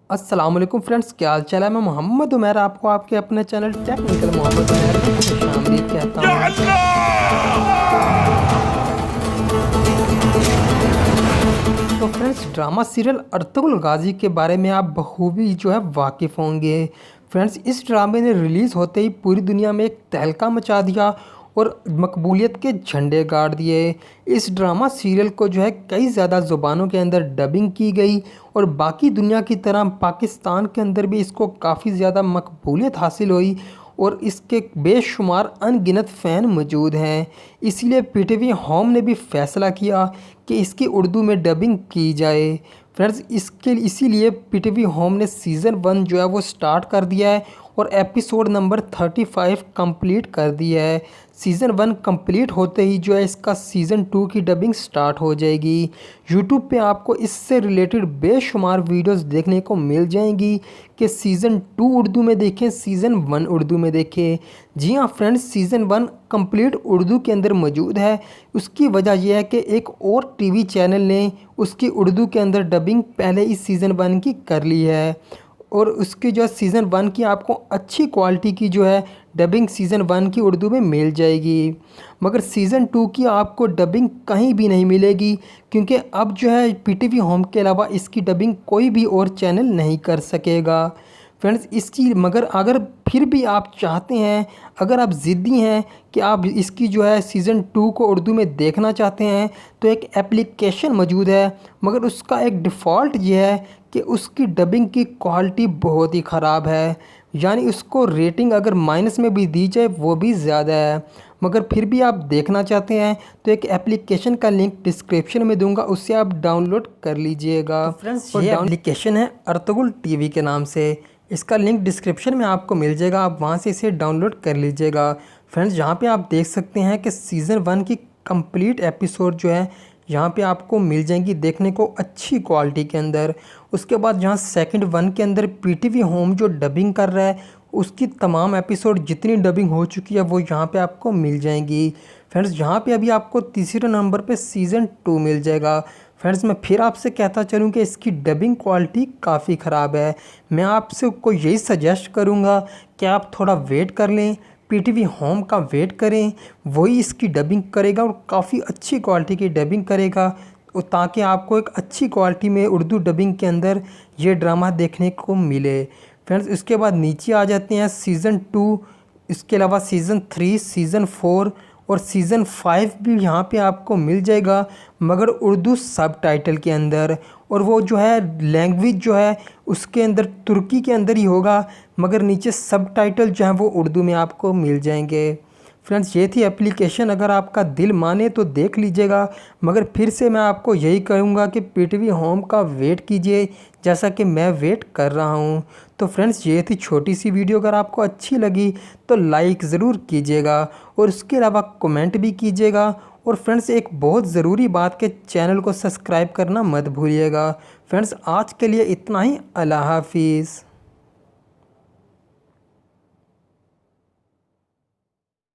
अस्सलाम वालेकुम फ्रेंड्स, क्या हाल चाल है। मैं मोहम्मद उमैर आपको आपके अपने चैनल टेक्निकल मोहम्मद उमैर में खुशामदीद कहता हूँ। तो फ्रेंड्स, ड्रामा सीरियल अर्तुगरुल गाजी के बारे में आप बखूबी वाकिफ़ होंगे। फ्रेंड्स, इस ड्रामे ने रिलीज़ होते ही पूरी दुनिया में एक तहलका मचा दिया और मकबूलियत के झंडे गाड़ दिए। इस ड्रामा सीरियल को कई ज़्यादा ज़ुबानों के अंदर डबिंग की गई और बाकी दुनिया की तरह पाकिस्तान के अंदर भी इसको काफ़ी ज़्यादा मकबूलियत हासिल हुई और इसके बेशुमार अनगिनत फ़ैन मौजूद हैं। इसीलिए पीटीवी होम ने भी फ़ैसला किया कि इसकी उर्दू में डबिंग की जाए। फ्रेंड्स, इसीलिए पीटीवी होम ने सीज़न 1 वो स्टार्ट कर दिया है और एपिसोड नंबर 35 कंप्लीट कर दिया है। सीज़न 1 कंप्लीट होते ही इसका सीज़न 2 की डबिंग स्टार्ट हो जाएगी। यूट्यूब पे आपको इससे रिलेटेड बेशुमार वीडियोस देखने को मिल जाएंगी कि सीज़न 2 उर्दू में देखें, सीज़न 1 उर्दू में देखें। जी हाँ फ्रेंड्स, सीज़न 1 कंप्लीट उर्दू के अंदर मौजूद है। उसकी वजह यह है कि एक और टीवी चैनल ने उसकी उर्दू के अंदर डबिंग पहले ही सीज़न 1 की कर ली है और उसकी सीज़न 1 की आपको अच्छी क्वालिटी की डबिंग सीज़न 1 की उर्दू में मिल जाएगी। मगर सीज़न 2 की आपको डबिंग कहीं भी नहीं मिलेगी, क्योंकि अब पीटीवी होम के अलावा इसकी डबिंग कोई भी और चैनल नहीं कर सकेगा। फ्रेंड्स, इसकी मगर अगर फिर भी आप चाहते हैं, अगर आप ज़िद्दी हैं कि आप इसकी सीज़न 2 को उर्दू में देखना चाहते हैं, तो एक एप्लीकेशन मौजूद है, मगर उसका एक डिफ़ॉल्ट ये है कि उसकी डबिंग की क्वालिटी बहुत ही ख़राब है। यानी उसको रेटिंग अगर माइनस में भी दी जाए वो भी ज़्यादा है। मगर फिर भी आप देखना चाहते हैं तो एक एप्लीकेशन का लिंक डिस्क्रिप्शन में दूंगा, उससे आप डाउनलोड कर लीजिएगा। तो फ्रेंड्स, ये एप्लीकेशन है अर्तुगरुल टीवी के नाम से। इसका लिंक डिस्क्रिप्शन में आपको मिल जाएगा, आप वहां से इसे डाउनलोड कर लीजिएगा। फ्रेंड्स, यहाँ पे आप देख सकते हैं कि सीज़न 1 की कंप्लीट एपिसोड यहाँ पे आपको मिल जाएंगी देखने को अच्छी क्वालिटी के अंदर। उसके बाद जहाँ सेकंड 1 के अंदर पीटीवी होम जो डबिंग कर रहा है, उसकी तमाम एपिसोड जितनी डबिंग हो चुकी है वो यहाँ पे आपको मिल जाएंगी। फ्रेंड्स, यहाँ पे अभी आपको तीसरे नंबर पे सीज़न 2 मिल जाएगा। फ्रेंड्स, मैं फिर आपसे कहता चलूँ कि इसकी डबिंग क्वालिटी काफ़ी ख़राब है। मैं आपसे को यही सजेस्ट करूँगा कि आप थोड़ा वेट कर लें, पीटीवी होम का वेट करें, वही इसकी डबिंग करेगा और काफ़ी अच्छी क्वालिटी की डबिंग करेगा, ताकि आपको एक अच्छी क्वालिटी में उर्दू डबिंग के अंदर ये ड्रामा देखने को मिले। फ्रेंड्स, इसके बाद नीचे आ जाते हैं सीज़न 2, इसके अलावा सीज़न 3, सीज़न 4 और सीज़न 5 भी यहाँ पे आपको मिल जाएगा, मगर उर्दू सब टाइटल के अंदर। और वो लैंग्वेज उसके अंदर तुर्की के अंदर ही होगा, मगर नीचे सब टाइटल वो उर्दू में आपको मिल जाएंगे। फ्रेंड्स, ये थी एप्लीकेशन, अगर आपका दिल माने तो देख लीजिएगा, मगर फिर से मैं आपको यही कहूँगा कि पीटीवी होम का वेट कीजिए, जैसा कि मैं वेट कर रहा हूँ। तो फ्रेंड्स, ये थी छोटी सी वीडियो, अगर आपको अच्छी लगी तो लाइक ज़रूर कीजिएगा और उसके अलावा कमेंट भी कीजिएगा। और फ्रेंड्स, एक बहुत ज़रूरी बात के चैनल को सब्सक्राइब करना मत भूलिएगा। फ्रेंड्स, आज के लिए इतना ही। अल्लाह हाफिज़।